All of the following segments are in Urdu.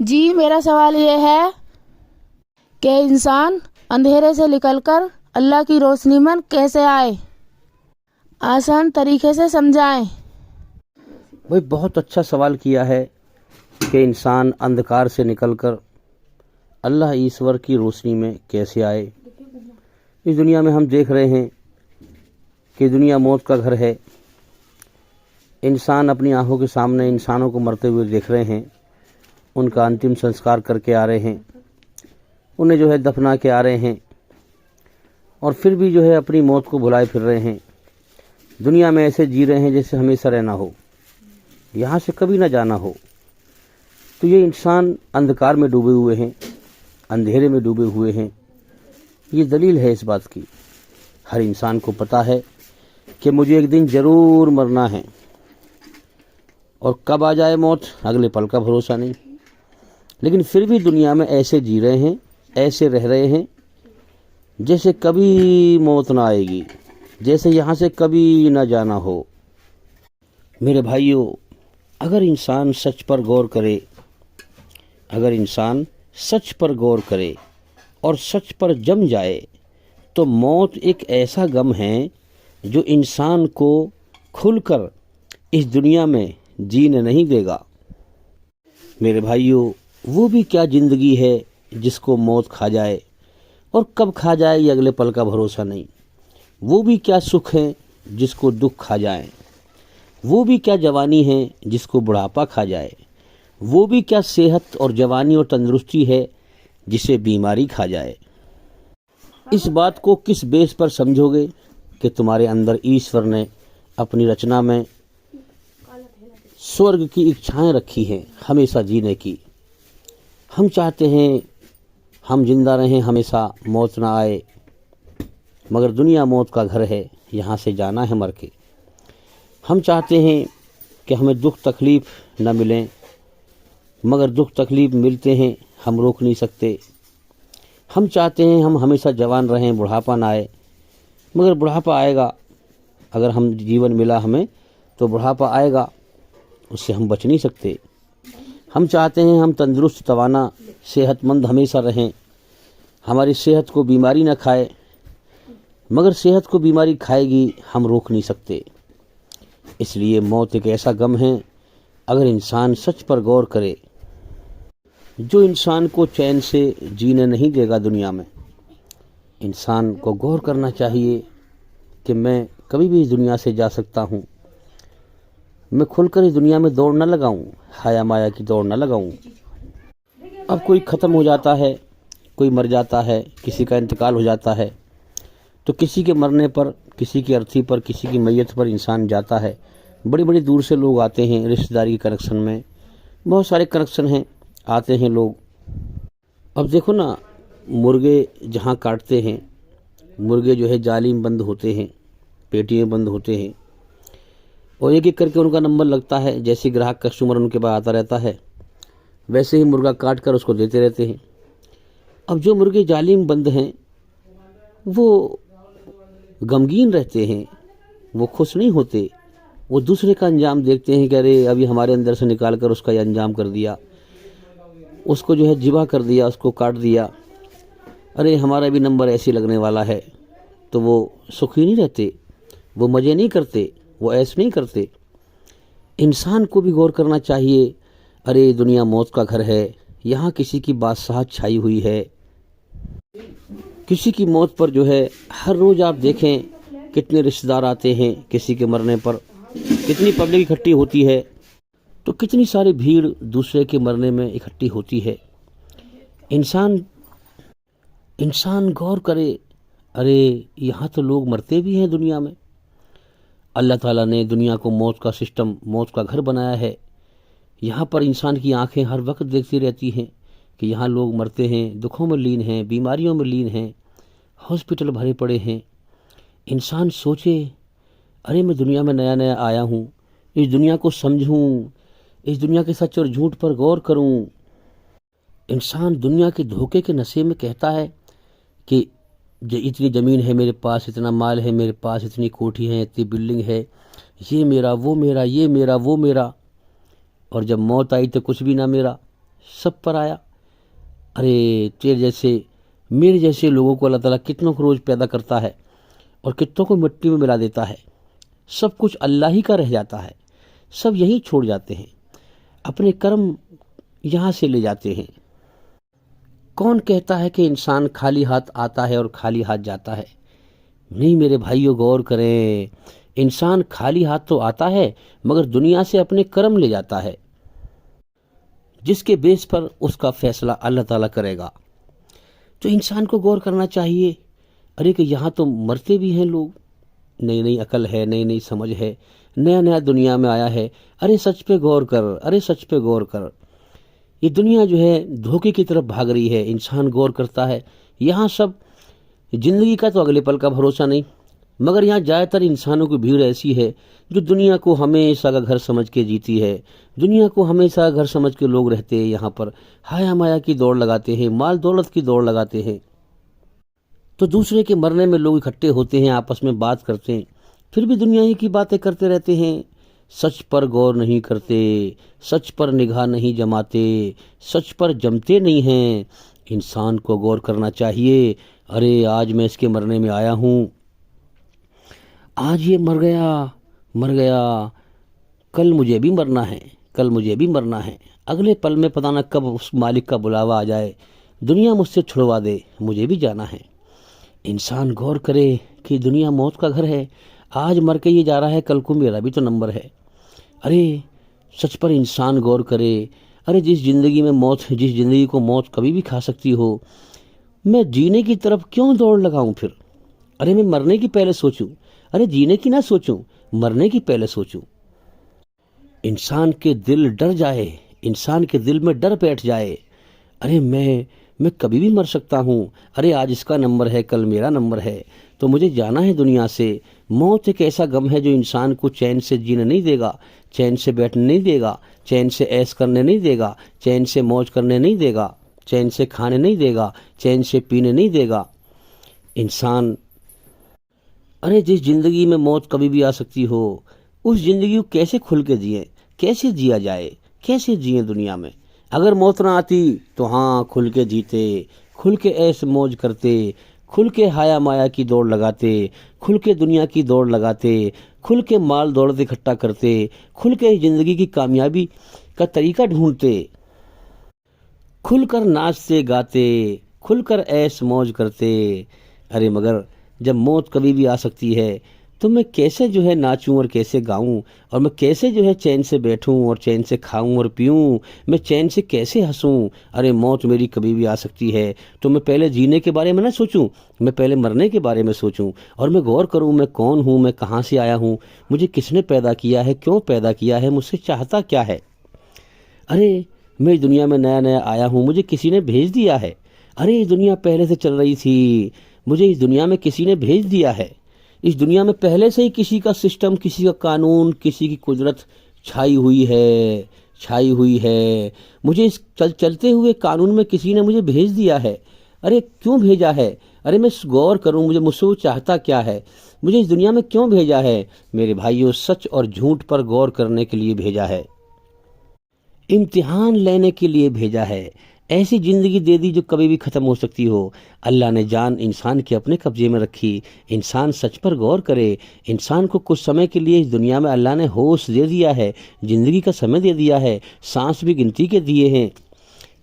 جی میرا سوال یہ ہے کہ انسان اندھیرے سے نکل کر اللہ کی روشنی میں کیسے آئے؟ آسان طریقے سے سمجھائیں۔ بھائی بہت اچھا سوال کیا ہے کہ انسان اندھکار سے نکل کر اللہ ایشور کی روشنی میں کیسے آئے۔ اس دنیا میں ہم دیکھ رہے ہیں کہ دنیا موت کا گھر ہے۔ انسان اپنی آنکھوں کے سامنے انسانوں کو مرتے ہوئے دیکھ رہے ہیں، ان کا انتم سنسکار کر کے آ رہے ہیں، انہیں دفنا کے آ رہے ہیں، اور پھر بھی اپنی موت کو بھلائے پھر رہے ہیں۔ دنیا میں ایسے جی رہے ہیں جیسے ہمیشہ رہنا ہو، یہاں سے کبھی نہ جانا ہو۔ تو یہ انسان اندھکار میں ڈوبے ہوئے ہیں، اندھیرے میں ڈوبے ہوئے ہیں۔ یہ دلیل ہے اس بات کی، ہر انسان کو پتہ ہے کہ مجھے ایک دن ضرور مرنا ہے، اور کب آ جائے موت اگلے پل کا بھروسہ نہیں۔ لیکن پھر بھی دنیا میں ایسے جی رہے ہیں، ایسے رہ رہے ہیں جیسے کبھی موت نہ آئے گی، جیسے یہاں سے کبھی نہ جانا ہو۔ میرے بھائیوں، اگر انسان سچ پر غور کرے، اگر انسان سچ پر غور کرے اور سچ پر جم جائے تو موت ایک ایسا غم ہے جو انسان کو کھل کر اس دنیا میں جینے نہیں دے گا۔ میرے بھائیوں، وہ بھی کیا زندگی ہے جس کو موت کھا جائے، اور کب کھا جائے یہ اگلے پل کا بھروسہ نہیں۔ وہ بھی کیا سکھ ہے جس کو دکھ کھا جائے، وہ بھی کیا جوانی ہے جس کو بڑھاپا کھا جائے، وہ بھی کیا صحت اور جوانی اور تندرستی ہے جسے بیماری کھا جائے۔ اس بات کو کس بیس پر سمجھو گے کہ تمہارے اندر ایشور نے اپنی رچنا میں سورگ کی اچھائیں رکھی ہیں ہمیشہ جینے کی۔ ہم چاہتے ہیں ہم زندہ رہیں، ہمیشہ موت نہ آئے، مگر دنیا موت کا گھر ہے، یہاں سے جانا ہے مر کے۔ ہم چاہتے ہیں کہ ہمیں دکھ تکلیف نہ ملیں، مگر دکھ تکلیف ملتے ہیں، ہم روک نہیں سکتے۔ ہم چاہتے ہیں ہم ہمیشہ جوان رہیں، بڑھاپا نہ آئے، مگر بڑھاپا آئے گا۔ اگر ہم جیون ملا ہمیں تو بڑھاپا آئے گا، اس سے ہم بچ نہیں سکتے۔ ہم چاہتے ہیں ہم تندرست، توانا، صحت مند ہمیشہ رہیں، ہماری صحت کو بیماری نہ کھائے، مگر صحت کو بیماری کھائے گی، ہم روک نہیں سکتے۔ اس لیے موت ایک ایسا غم ہے، اگر انسان سچ پر غور کرے، جو انسان کو چین سے جینے نہیں دے گا دنیا میں۔ انسان کو غور کرنا چاہیے کہ میں کبھی بھی اس دنیا سے جا سکتا ہوں، میں کھل کر اس دنیا میں دوڑ نہ لگاؤں، حیا مایا کی دوڑ نہ لگاؤں۔ اب کوئی ختم ہو جاتا ہے، کوئی مر جاتا ہے، کسی کا انتقال ہو جاتا ہے، تو کسی کے مرنے پر، کسی کی ارتھی پر، کسی کی میت پر انسان جاتا ہے۔ بڑی بڑی دور سے لوگ آتے ہیں، رشتہ داری کے کنیکشن میں بہت سارے کنیکشن ہیں، آتے ہیں لوگ۔ اب دیکھو نا، مرغے جہاں کاٹتے ہیں، مرغے جالی میں بند ہوتے ہیں، پیٹی میں بند ہوتے ہیں، اور ایک ایک کر کے ان کا نمبر لگتا ہے۔ جیسے گراہک کسٹمر ان کے پاس آتا رہتا ہے، ویسے ہی مرغا کاٹ کر اس کو دیتے رہتے ہیں۔ اب جو مرغے جالی میں بند ہیں وہ غمگین رہتے ہیں، وہ خوش نہیں ہوتے، وہ دوسرے کا انجام دیکھتے ہیں کہ ارے ابھی ہمارے اندر سے نکال کر اس کا یہ انجام کر دیا، اس کو ذبح کر دیا، اس کو کاٹ دیا، ارے ہمارا بھی نمبر ایسے لگنے والا ہے۔ تو وہ سخی نہیں رہتے، وہ مزے نہیں کرتے، وہ ایس نہیں کرتے۔ انسان کو بھی غور کرنا چاہیے، ارے دنیا موت کا گھر ہے، یہاں کسی کی بادشاہت چھائی ہوئی ہے۔ کسی کی موت پر ہر روز آپ دیکھیں کتنے رشتہ دار آتے ہیں، کسی کے مرنے پر کتنی پبلک اکٹھی ہوتی ہے، تو کتنی ساری بھیڑ دوسرے کے مرنے میں اکٹھی ہوتی ہے۔ انسان غور کرے، ارے یہاں تو لوگ مرتے بھی ہیں دنیا میں۔ اللہ تعالیٰ نے دنیا کو موت کا سسٹم، موت کا گھر بنایا ہے۔ یہاں پر انسان کی آنکھیں ہر وقت دیکھتی رہتی ہیں کہ یہاں لوگ مرتے ہیں، دکھوں میں لین ہیں، بیماریوں میں لین ہیں، ہاسپٹل بھرے پڑے ہیں۔ انسان سوچے، ارے میں دنیا میں نیا نیا آیا ہوں، اس دنیا کو سمجھوں، اس دنیا کے سچ اور جھوٹ پر غور کروں۔ انسان دنیا کے دھوکے کے نشے میں کہتا ہے کہ اتنی زمین ہے میرے پاس، اتنا مال ہے میرے پاس، اتنی کوٹھی ہے، اتنی بلڈنگ ہے، یہ میرا، وہ میرا، یہ میرا، وہ میرا، اور جب موت آئی تو کچھ بھی نہ میرا، سب پر آیا۔ ارے تیرے جیسے میرے جیسے لوگوں کو اللہ تعالیٰ کتنوں کو روز پیدا کرتا ہے اور کتنوں کو مٹی میں ملا دیتا ہے۔ سب کچھ اللہ ہی کا رہ جاتا ہے، سب یہیں چھوڑ جاتے ہیں، اپنے کرم یہاں سے لے جاتے ہیں۔ کون کہتا ہے کہ انسان خالی ہاتھ آتا ہے اور خالی ہاتھ جاتا ہے؟ نہیں میرے بھائیوں، غور کریں، انسان خالی ہاتھ تو آتا ہے مگر دنیا سے اپنے کرم لے جاتا ہے، جس کے بیس پر اس کا فیصلہ اللہ تعالیٰ کرے گا۔ تو انسان کو غور کرنا چاہیے، ارے کہ یہاں تو مرتے بھی ہیں لوگ، نئی نئی عقل ہے، نئی نئی سمجھ ہے، نیا نیا دنیا میں آیا ہے، ارے سچ پہ غور کر، ارے سچ پہ غور کر۔ یہ دنیا جو ہے دھوکے کی طرف بھاگ رہی ہے، انسان غور کرتا ہے، یہاں سب زندگی کا تو اگلے پل کا بھروسہ نہیں، مگر یہاں زیادہ تر انسانوں کی بھیڑ ایسی ہے جو دنیا کو ہمیشہ کا گھر سمجھ کے جیتی ہے، دنیا کو ہمیشہ کا گھر سمجھ کے لوگ رہتے ہیں، یہاں پر ہایا مایا کی دوڑ لگاتے ہیں، مال دولت کی دوڑ لگاتے ہیں۔ تو دوسرے کے مرنے میں لوگ اکٹھے ہوتے ہیں، آپس میں بات کرتے ہیں، پھر بھی دنیا ہی کی باتیں کرتے رہتے ہیں، سچ پر غور نہیں کرتے، سچ پر نگاہ نہیں جماتے، سچ پر جمتے نہیں ہیں۔ انسان کو غور کرنا چاہیے، ارے آج میں اس کے مرنے میں آیا ہوں، آج یہ مر گیا، کل مجھے بھی مرنا ہے، کل مجھے بھی مرنا ہے، اگلے پل میں پتہ نہ کب اس مالک کا بلاوا آ جائے، دنیا مجھ سے چھڑوا دے، مجھے بھی جانا ہے۔ انسان غور کرے کہ دنیا موت کا گھر ہے، آج مر کے یہ جا رہا ہے، کل کو میرا بھی تو نمبر ہے۔ ارے سچ پر انسان غور کرے، ارے جس زندگی کو موت کبھی بھی کھا سکتی ہو، میں جینے کی طرف کیوں دوڑ لگاؤں پھر؟ ارے میں مرنے کی پہلے سوچوں، ارے جینے کی نہ سوچوں، مرنے کی پہلے سوچوں۔ انسان کے دل ڈر جائے، انسان کے دل میں ڈر بیٹھ جائے، ارے میں کبھی بھی مر سکتا ہوں، ارے آج اس کا نمبر ہے، کل میرا نمبر ہے، تو مجھے جانا ہے دنیا سے۔ موت ایک ایسا غم ہے جو انسان کو چین سے جینے نہیں دے گا، چین سے بیٹھنے نہیں دے گا، چین سے عیش کرنے نہیں دے گا، چین سے موج کرنے نہیں دے گا، چین سے کھانے نہیں دے گا، چین سے پینے نہیں دے گا۔ انسان ارے جس زندگی میں موت کبھی بھی آ سکتی ہو، اس زندگی کو کیسے کھل کے جئیں، کیسے جیا جائے، کیسے جئیں دنیا میں؟ اگر موت نہ آتی تو ہاں کھل کے جیتے، کھل کے ایس موج کرتے، کھل کے ہایا مایا کی دوڑ لگاتے، کھل کے دنیا کی دوڑ لگاتے، کھل کے مال دولت اکٹھا کرتے، کھل کے زندگی کی کامیابی کا طریقہ ڈھونڈتے، کھل کر ناچتے گاتے، کھل کر ایس موج کرتے۔ ارے مگر جب موت کبھی بھی آ سکتی ہے تو میں کیسے ناچوں اور کیسے گاؤں، اور میں کیسے چین سے بیٹھوں اور چین سے کھاؤں اور پیوں، میں چین سے کیسے ہنسوں؟ ارے موت میری کبھی بھی آ سکتی ہے تو میں پہلے جینے کے بارے میں نہ سوچوں، میں پہلے مرنے کے بارے میں سوچوں، اور میں غور کروں میں کون ہوں، میں کہاں سے آیا ہوں، مجھے کس نے پیدا کیا ہے، کیوں پیدا کیا ہے، مجھ سے چاہتا کیا ہے؟ ارے میں اس دنیا میں نیا نیا آیا ہوں، مجھے کسی نے بھیج دیا ہے، ارے یہ دنیا پہلے سے چل رہی تھی، مجھے اس دنیا میں کسی نے بھیج دیا ہے، اس دنیا میں پہلے سے ہی کسی کا سسٹم، کسی کا قانون، کسی کی قدرت چھائی ہوئی ہے، مجھے اس چلتے ہوئے قانون میں کسی نے مجھے بھیج دیا ہے۔ ارے کیوں بھیجا ہے؟ ارے میں غور کروں، مجھ سے وہ چاہتا کیا ہے، مجھے اس دنیا میں کیوں بھیجا ہے؟ میرے بھائیوں، سچ اور جھوٹ پر غور کرنے کے لیے بھیجا ہے، امتحان لینے کے لیے بھیجا ہے، ایسی زندگی دے دی جو کبھی بھی ختم ہو سکتی ہو۔ اللہ نے جان انسان کے اپنے قبضے میں رکھی، انسان سچ پر غور کرے، انسان کو کچھ سمے کے لیے اس دنیا میں اللہ نے ہوش دے دیا ہے، زندگی کا سمے دے دیا ہے، سانس بھی گنتی کے دیے ہیں،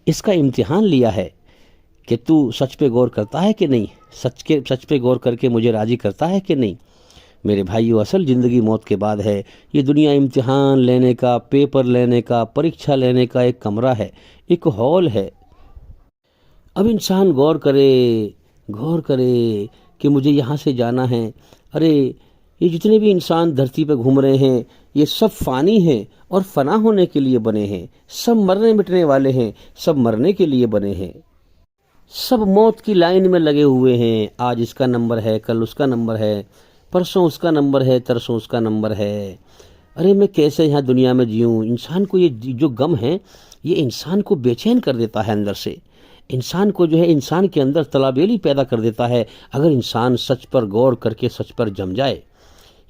اس کا امتحان لیا ہے کہ تو سچ پہ غور کرتا ہے کہ نہیں، سچ پہ غور کر کے مجھے راضی کرتا ہے کہ نہیں۔ میرے بھائیو، اصل زندگی موت کے بعد ہے، یہ دنیا امتحان لینے کا، پیپر لینے کا، پریکشا لینے کا ایک کمرہ ہے، ایک ہال ہے۔ اب انسان غور کرے کہ مجھے یہاں سے جانا ہے۔ ارے یہ جتنے بھی انسان دھرتی پہ گھوم رہے ہیں، یہ سب فانی ہیں اور فنا ہونے کے لیے بنے ہیں، سب مرنے مٹنے والے ہیں، سب مرنے کے لیے بنے ہیں، سب موت کی لائن میں لگے ہوئے ہیں، آج اس کا نمبر ہے، کل اس کا نمبر ہے، پرسوں اس کا نمبر ہے، ترسوں اس کا نمبر ہے۔ ارے میں کیسے یہاں دنیا میں جیوں؟ انسان کو یہ جو غم ہے یہ انسان کو بے چین کر دیتا ہے اندر سے، انسان کو انسان کے اندر طلبیلی پیدا کر دیتا ہے اگر انسان سچ پر غور کر کے سچ پر جم جائے۔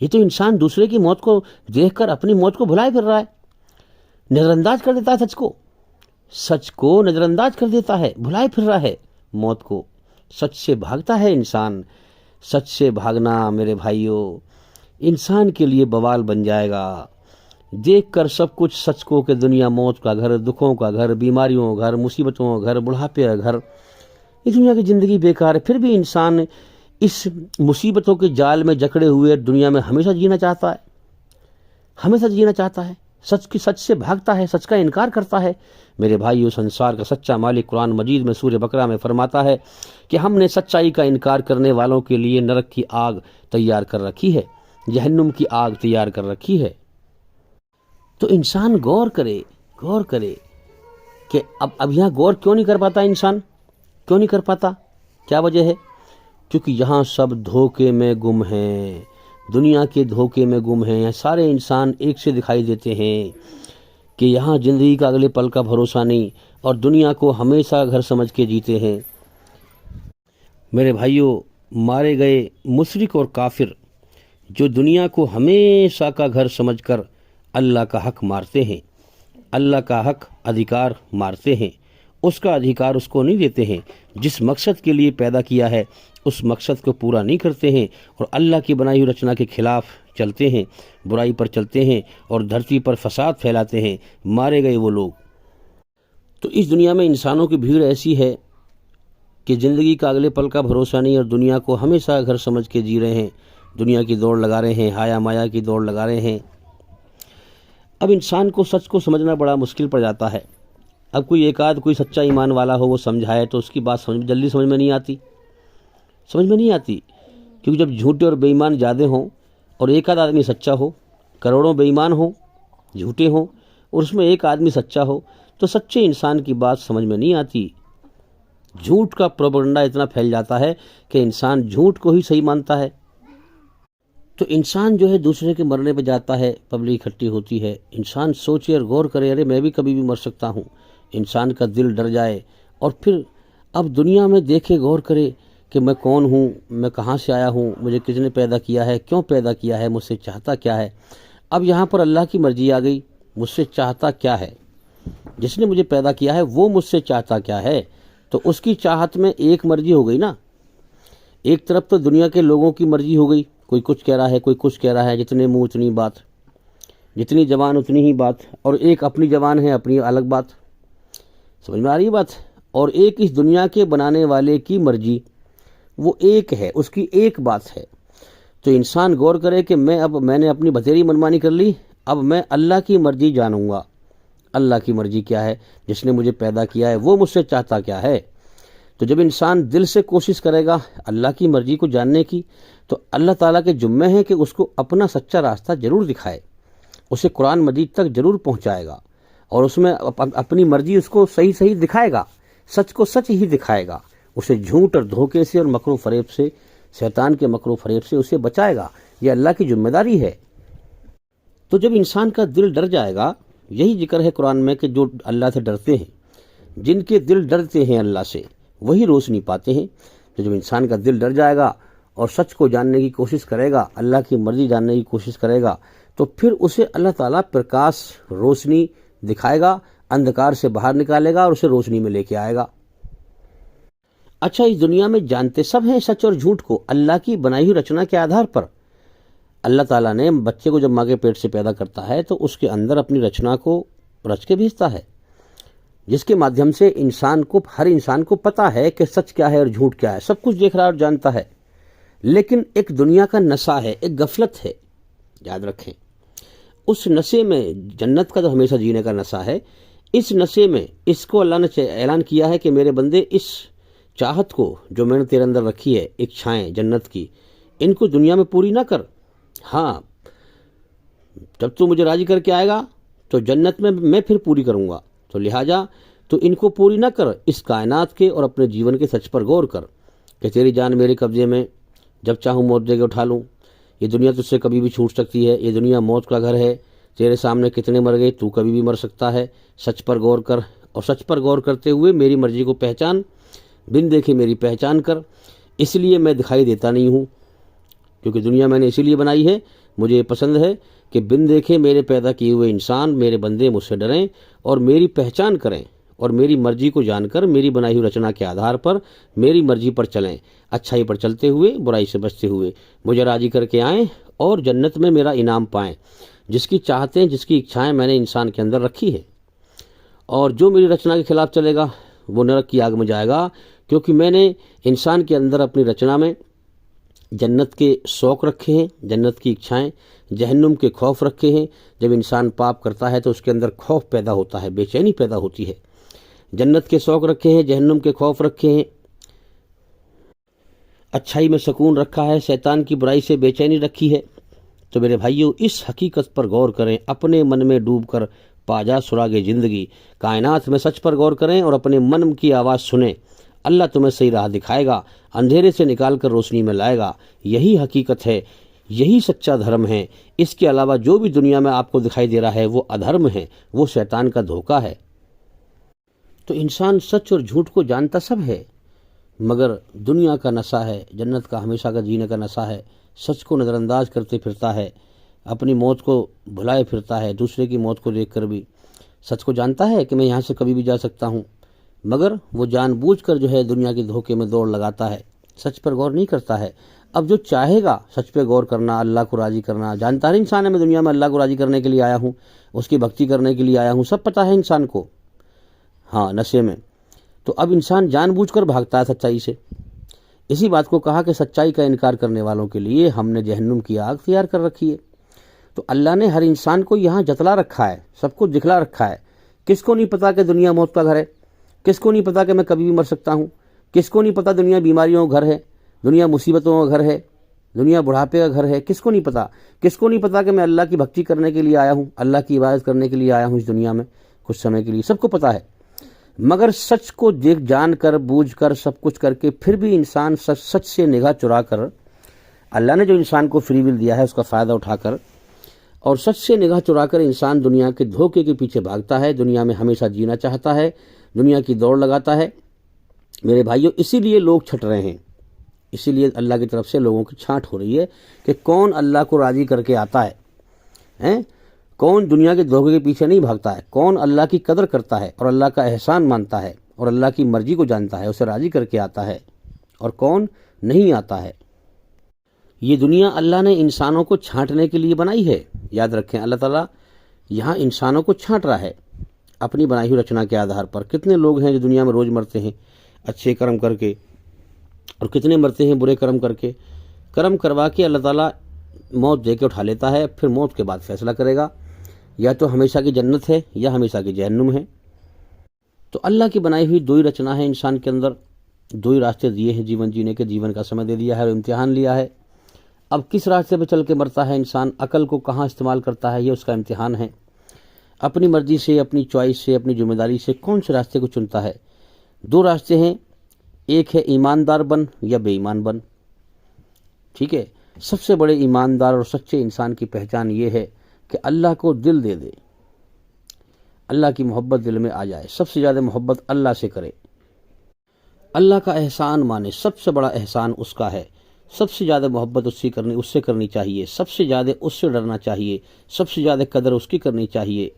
یہ تو انسان دوسرے کی موت کو دیکھ کر اپنی موت کو بھلائے پھر رہا ہے، نظر انداز کر دیتا ہے سچ کو۔ سچ کو نظر انداز کر دیتا ہے، بھلائے پھر رہا ہے موت کو، سچ سے بھاگتا ہے انسان۔ سچ سے بھاگنا میرے بھائیوں انسان کے لیے بوال بن جائے گا۔ دیکھ کر سب کچھ سچ کو کہ دنیا موت کا گھر، دکھوں کا گھر، بیماریوں کا گھر، مصیبتوں کا گھر، بڑھاپے کا گھر، یہ دنیا کی زندگی بیکار ہے، پھر بھی انسان اس مصیبتوں کے جال میں جکڑے ہوئے دنیا میں ہمیشہ جینا چاہتا ہے، ہمیشہ جینا چاہتا ہے، سچ سے بھاگتا ہے، سچ کا انکار کرتا ہے۔ میرے بھائیو سنسار کا سچا مالک قرآن مجید میں سورہ بقرہ میں فرماتا ہے کہ ہم نے سچائی کا انکار کرنے والوں کے لیے نرک کی آگ تیار کر رکھی ہے، جہنم کی آگ تیار کر رکھی ہے۔ تو انسان غور کرے کہ اب یہاں غور کیوں نہیں کر پاتا انسان؟ کیوں نہیں کر پاتا؟ کیا وجہ ہے؟ کیونکہ یہاں سب دھوکے میں گم ہیں، دنیا کے دھوکے میں گم ہیں۔ سارے انسان ایک سے دکھائی دیتے ہیں کہ یہاں زندگی کا اگلے پل کا بھروسہ نہیں، اور دنیا کو ہمیشہ گھر سمجھ کے جیتے ہیں۔ میرے بھائیوں مارے گئے مشرک اور کافر جو دنیا کو ہمیشہ کا گھر سمجھ کر اللہ کا حق مارتے ہیں، اللہ کا حق ادھیکار مارتے ہیں، اس کا ادھیکار اس کو نہیں دیتے ہیں، جس مقصد کے لیے پیدا کیا ہے اس مقصد کو پورا نہیں کرتے ہیں، اور اللہ کی بنائی ہوئی رچنا کے خلاف چلتے ہیں، برائی پر چلتے ہیں اور دھرتی پر فساد پھیلاتے ہیں، مارے گئے وہ لوگ۔ تو اس دنیا میں انسانوں کی بھیڑ ایسی ہے کہ زندگی کا اگلے پل کا بھروسہ نہیں، اور دنیا کو ہمیشہ گھر سمجھ کے جی رہے ہیں، دنیا کی دوڑ لگا رہے ہیں، ہایا مایا کی دوڑ لگا رہے ہیں۔ اب انسان کو سچ کو سمجھنا بڑا مشکل پڑ جاتا ہے۔ اب کوئی ایک آدھ کوئی سچا ایمان والا ہو، وہ سمجھائے تو اس کی بات جلدی سمجھ میں نہیں آتی، کیونکہ جب جھوٹے اور بے ایمان زیادہ ہوں اور ایک آدھ آدمی سچا ہو، کروڑوں بے ایمان ہوں، جھوٹے ہوں، اور اس میں ایک آدمی سچا ہو، تو سچے انسان کی بات سمجھ میں نہیں آتی۔ جھوٹ کا پروپیگنڈا اتنا پھیل جاتا ہے کہ انسان جھوٹ کو ہی صحیح مانتا ہے۔ تو انسان جو ہے دوسرے کے مرنے پہ جاتا ہے، پبلک اکٹھی ہوتی ہے، انسان سوچے اور غور کرے، ارے میں بھی کبھی بھی مر سکتا ہوں، انسان کا دل ڈر جائے، اور پھر اب دنیا میں دیکھے، غور کرے کہ میں کون ہوں، میں کہاں سے آیا ہوں، مجھے کس نے پیدا کیا ہے، کیوں پیدا کیا ہے، مجھ سے چاہتا کیا ہے۔ اب یہاں پر اللہ کی مرضی آ گئی، مجھ سے چاہتا کیا ہے، جس نے مجھے پیدا کیا ہے وہ مجھ سے چاہتا کیا ہے۔ تو اس کی چاہت میں ایک مرضی ہو گئی نا، ایک طرف تو دنیا کے لوگوں کی مرضی ہو گئی، کوئی کچھ کہہ رہا ہے، کوئی کچھ کہہ رہا ہے، جتنے منہ اتنی بات، جتنی زبان اتنی ہی بات، اور ایک اپنی زبان ہے، اپنی الگ بات، سمجھ میں آ رہی ہے بات؟ اور ایک اس دنیا کے بنانے والے کی مرضی، وہ ایک ہے، اس کی ایک بات ہے۔ تو انسان غور کرے کہ میں نے اپنی بتیری منمانی کر لی، اب میں اللہ کی مرضی جانوں گا، اللہ کی مرضی کیا ہے، جس نے مجھے پیدا کیا ہے وہ مجھ سے چاہتا کیا ہے۔ تو جب انسان دل سے کوشش کرے گا اللہ کی مرضی کو جاننے کی، تو اللہ تعالیٰ کے ذمہ ہے کہ اس کو اپنا سچا راستہ ضرور دکھائے، اسے قرآن مجید تک ضرور پہنچائے گا، اور اس میں اپنی مرضی اس کو صحیح دکھائے گا، سچ کو سچ ہی دکھائے گا، اسے جھوٹ اور دھوکے سے اور مکر و فریب سے، شیطان کے مکر و فریب سے اسے بچائے گا۔ یہ اللہ کی ذمہ داری ہے۔ تو جب انسان کا دل ڈر جائے گا، یہی ذکر ہے قرآن میں کہ جو اللہ سے ڈرتے ہیں، جن کے دل ڈرتے ہیں اللہ سے، وہی روشنی پاتے ہیں۔ تو جب انسان کا دل ڈر جائے گا اور سچ کو جاننے کی کوشش کرے گا، اللہ کی مرضی جاننے کی کوشش کرے گا، تو پھر اسے اللہ تعالیٰ پرکاش، روشنی دکھائے گا، اندھکار سے باہر نکالے گا اور اسے روشنی میں لے کے آئے گا۔ اچھا، اس دنیا میں جانتے سب ہیں سچ اور جھوٹ کو، اللہ کی بنائی ہوئی رچنا کے آدھار پر۔ اللہ تعالیٰ نے بچے کو جب ماں کے پیٹ سے پیدا کرتا ہے تو اس کے اندر اپنی رچنا کو رچ کے بھیجتا ہے، جس کے مادھیم سے ہر انسان کو پتہ ہے کہ سچ کیا ہے اور جھوٹ کیا ہے، سب کچھ دیکھ رہا ہے اور جانتا ہے۔ لیکن ایک دنیا کا نشہ ہے، ایک غفلت ہے، یاد رکھیں۔ اس نشے میں، جنت کا تو ہمیشہ جینے کا نشہ ہے، اس نشے میں اس کو اللہ نے اعلان کیا ہے کہ میرے بندے اس چاہت کو جو میں نے تیرے اندر رکھی ہے، ایک چھائیں جنت کی، ان کو دنیا میں پوری نہ کر، ہاں جب تو مجھے راضی کر کے آئے گا تو جنت میں پھر پوری کروں گا، تو لہٰذا تو ان کو پوری نہ کر، اس کائنات کے اور اپنے جیون کے سچ پر غور کر کہ تیری جان میرے قبضے میں، جب چاہوں موت دے کے اٹھا لوں، یہ دنیا تجھ سے کبھی بھی چھوٹ سکتی ہے، یہ دنیا موت کا گھر ہے، تیرے سامنے کتنے مر گئے، تو کبھی بھی مر سکتا ہے، سچ پر غور کر، اور سچ پر غور کرتے ہوئے میری مرضی کو پہچان، بن دیکھے میری پہچان کر۔ اس لیے میں دکھائی دیتا نہیں ہوں، کیونکہ دنیا میں نے اسی لیے بنائی ہے، مجھے یہ پسند ہے کہ بن دیکھے میرے پیدا کیے ہوئے انسان، میرے بندے مجھ سے ڈریں اور میری پہچان کریں، اور میری مرضی کو جان کر میری بنائی ہوئی رچنا کے آدھار پر میری مرضی پر چلیں، اچھائی پر چلتے ہوئے برائی سے بچتے ہوئے مجھے راضی کر کے آئیں اور جنت میں میرا انعام پائیں۔ جس کی چاہتیں، جس کی اچھائیں میں نے انسان کے اندر رکھی ہے، اور جو میری رچنا کے خلاف چلے گا وہ نرک کی آگ میں جائے گا، کیونکہ میں نے انسان کے اندر اپنی رچنا میں جنت کے شوق رکھے ہیں، جنت کی اچھائیں، جہنم کے خوف رکھے ہیں۔ جب انسان پاپ کرتا ہے تو اس کے اندر خوف پیدا ہوتا ہے، بے چینی پیدا ہوتی ہے۔ جنت کے شوق رکھے ہیں، جہنم کے خوف رکھے ہیں، اچھائی میں سکون رکھا ہے، شیطان کی برائی سے بے چینی رکھی ہے۔ تو میرے بھائیوں، اس حقیقت پر غور کریں، اپنے من میں ڈوب کر پاجا سراغ زندگی، کائنات میں سچ پر غور کریں اور اپنے من کی آواز سنیں۔ اللہ تمہیں صحیح راہ دکھائے گا، اندھیرے سے نکال کر روشنی میں لائے گا۔ یہی حقیقت ہے، یہی سچا دھرم ہے۔ اس کے علاوہ جو بھی دنیا میں آپ کو دکھائی دے رہا ہے وہ ادھرم ہے، وہ شیطان کا دھوکہ ہے۔ تو انسان سچ اور جھوٹ کو جانتا سب ہے، مگر دنیا کا نشہ ہے، جنت کا ہمیشہ کا جینے کا نشہ ہے، سچ کو نظر انداز کرتے پھرتا ہے، اپنی موت کو بھلائے پھرتا ہے، دوسرے کی موت کو دیکھ کر بھی سچ کو جانتا ہے کہ میں یہاں سے کبھی بھی جا سکتا ہوں، مگر وہ جان بوجھ کر جو ہے دنیا کے دھوکے میں دوڑ لگاتا ہے، سچ پر غور نہیں کرتا ہے۔ اب جو چاہے گا سچ پہ غور کرنا، اللہ کو راضی کرنا، جانتا ہے انسان ہے میں دنیا میں اللہ کو راضی کرنے کے لیے آیا ہوں، اس کی بھکتی کرنے کے لیے آیا ہوں، سب پتہ ہے انسان کو، ہاں نشے میں۔ تو اب انسان جان بوجھ کر بھاگتا ہے سچائی سے۔ اسی بات کو کہا کہ سچائی کا انکار کرنے والوں کے لیے ہم نے جہنم کی آگ تیار کر رکھی ہے۔ تو اللہ نے ہر انسان کو یہاں جتلا رکھا ہے، سب کو دکھلا رکھا ہے۔ کس کو نہیں پتا کہ دنیا موت کا گھر ہے؟ کس کو نہیں پتا کہ میں کبھی بھی مر سکتا ہوں؟ کس کو نہیں پتا دنیا بیماریوں کا گھر ہے، دنیا مصیبتوں کا گھر ہے، دنیا بڑھاپے کا گھر ہے؟ کس کو نہیں پتا؟ کس کو نہیں پتا کہ میں اللہ کی بھکتی کرنے کے لیے آیا ہوں، اللہ کی عبادت کرنے کے لیے آیا ہوں اس دنیا میں کچھ سمے کے لیے؟ سب کو پتا ہے، مگر سچ کو دیکھ جان کر بوجھ کر سب کچھ کر کے پھر بھی انسان سچ سے نگاہ چرا کر، اللہ نے جو انسان کو فری ول دیا ہے اس کا فائدہ اٹھا کر اور سچ سے نگاہ چرا کر انسان دنیا کے دھوکے کے پیچھے بھاگتا ہے، دنیا میں ہمیشہ جینا چاہتا ہے، دنیا کی دوڑ لگاتا ہے۔ میرے بھائیوں، اسی لیے لوگ چھٹ رہے ہیں، اسی لیے اللہ کی طرف سے لوگوں کی چھانٹ ہو رہی ہے کہ کون اللہ کو راضی کر کے آتا ہے، کون دنیا کے دھوکے کے پیچھے نہیں بھاگتا ہے، کون اللہ کی قدر کرتا ہے اور اللہ کا احسان مانتا ہے اور اللہ کی مرضی کو جانتا ہے، اسے راضی کر کے آتا ہے، اور کون نہیں آتا ہے۔ یہ دنیا اللہ نے انسانوں کو چھانٹنے کے لیے بنائی ہے۔ یاد رکھیں، اللہ تعالیٰ یہاں انسانوں کو چھانٹ رہا ہے اپنی بنائی ہوئی رچنا کے آدھار پر۔ کتنے لوگ ہیں جو دنیا میں روز مرتے ہیں اچھے کرم کر کے، اور کتنے مرتے ہیں برے کرم کر کے۔ کرم کروا کے اللہ تعالیٰ موت دے کے اٹھا لیتا ہے، پھر موت کے بعد فیصلہ کرے گا، یا تو ہمیشہ کی جنت ہے یا ہمیشہ کی جہنم ہے۔ تو اللہ کی بنائی ہوئی دو ہی رچنا ہے انسان کے اندر، دو ہی راستے دیے ہیں جیون جینے کے، جیون کا سمے دے دیا ہے اور امتحان لیا ہے۔ اب کس راستے پہ چل کے مرتا ہے انسان، عقل کو کہاں استعمال کرتا ہے، یہ اس کا امتحان ہے۔ اپنی مرضی سے، اپنی چوائس سے، اپنی ذمہ داری سے کون سے راستے کو چنتا ہے۔ دو راستے ہیں، ایک ہے ایماندار بن یا بے ایمان بن، ٹھیک ہے۔ سب سے بڑے ایماندار اور سچے انسان کی پہچان یہ ہے کہ اللہ کو دل دے دے، اللہ کی محبت دل میں آ جائے، سب سے زیادہ محبت اللہ سے کرے، اللہ کا احسان مانے، سب سے بڑا احسان اس کا ہے، سب سے زیادہ محبت اس سے کرنی چاہیے، سب سے زیادہ اس سے ڈرنا چاہیے، سب سے زیادہ قدر اس کی کرنی چاہیے،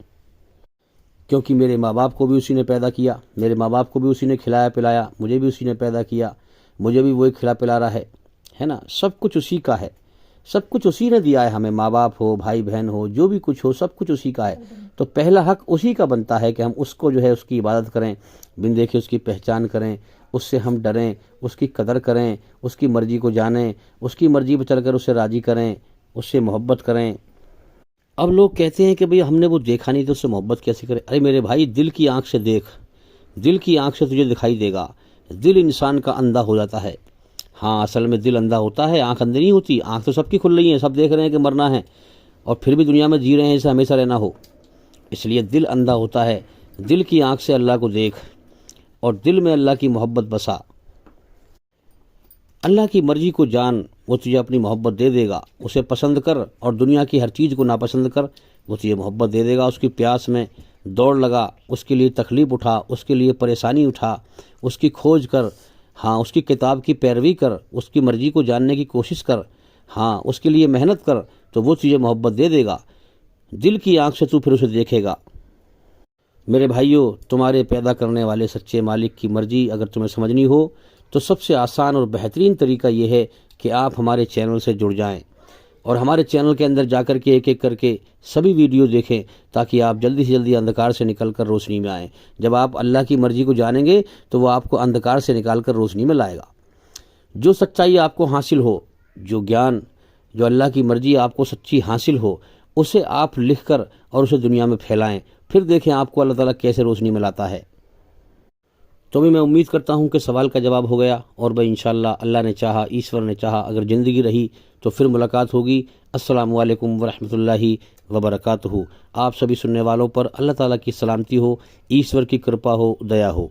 کیونکہ میرے ماں باپ کو بھی اسی نے پیدا کیا، میرے ماں باپ کو بھی اسی نے کھلایا پلایا، مجھے بھی اسی نے پیدا کیا، مجھے بھی وہی کھلا پلا رہا ہے نا۔ سب کچھ اسی کا ہے، سب کچھ اسی نے دیا ہے ہمیں، ماں باپ ہو، بھائی بہن ہو، جو بھی کچھ ہو سب کچھ اسی کا ہے۔ تو پہلا حق اسی کا بنتا ہے کہ ہم اس کو جو ہے اس کی عبادت کریں، بن دیکھے اس کی پہچان کریں، اس سے ہم ڈریں، اس کی قدر کریں، اس کی مرضی کو جانیں، اس کی مرضی پہ چل کر اسے راضی کریں، اس سے محبت کریں۔ اب لوگ کہتے ہیں کہ بھئی ہم نے وہ دیکھا نہیں تو اس سے محبت کیسے کریں؟ ارے میرے بھائی، دل کی آنکھ سے دیکھ، دل کی آنکھ سے تجھے دکھائی دے گا۔ دل انسان کا اندھا ہو جاتا ہے، ہاں اصل میں دل اندھا ہوتا ہے، آنکھ اندھی نہیں ہوتی۔ آنکھ تو سب کی کھل رہی ہیں، سب دیکھ رہے ہیں کہ مرنا ہے، اور پھر بھی دنیا میں جی رہے ہیں اسے ہمیشہ رہنا ہو، اس لیے دل اندھا ہوتا ہے۔ دل کی آنکھ سے اللہ کو دیکھ اور دل میں اللہ کی محبت بسا، اللہ کی مرضی کو جان، وہ تجھے اپنی محبت دے دے گا۔ اسے پسند کر اور دنیا کی ہر چیز کو ناپسند کر، وہ تجھے محبت دے دے گا۔ اس کی پیاس میں دوڑ لگا، اس کے لیے تکلیف اٹھا، اس کے لیے پریشانی اٹھا، اس کی کھوج کر، ہاں اس کی کتاب کی پیروی کر، اس کی مرضی کو جاننے کی کوشش کر، ہاں اس کے لیے محنت کر، تو وہ تجھے محبت دے دے گا۔ دل کی آنکھ سے تو پھر اسے دیکھے گا۔ میرے بھائیوں، تمہارے پیدا کرنے والے سچے مالک کی مرضی اگر تمہیں سمجھنی ہو تو سب سے آسان اور بہترین طریقہ یہ ہے کہ آپ ہمارے چینل سے جڑ جائیں اور ہمارے چینل کے اندر جا کر کے ایک ایک کر کے سبھی ویڈیو دیکھیں، تاکہ آپ جلدی سے جلدی اندھکار سے نکل کر روشنی میں آئیں۔ جب آپ اللہ کی مرضی کو جانیں گے تو وہ آپ کو اندھکار سے نکال کر روشنی میں لائے گا۔ جو سچائی آپ کو حاصل ہو، جو گیان، جو اللہ کی مرضی آپ کو سچی حاصل ہو، اسے آپ لکھ کر اور اسے دنیا میں پھیلائیں، پھر دیکھیں آپ کو اللہ تعالیٰ کیسے روشنی میں لاتا ہے۔ تو بھی میں امید کرتا ہوں کہ سوال کا جواب ہو گیا، اور بھائی انشاءاللہ اللہ نے چاہا، ایشور نے چاہا، اگر زندگی رہی تو پھر ملاقات ہوگی۔ السلام علیکم ورحمۃ اللہ وبرکاتہ۔ آپ سبھی سننے والوں پر اللہ تعالیٰ کی سلامتی ہو، ایشور کی کرپا ہو، دیا ہو۔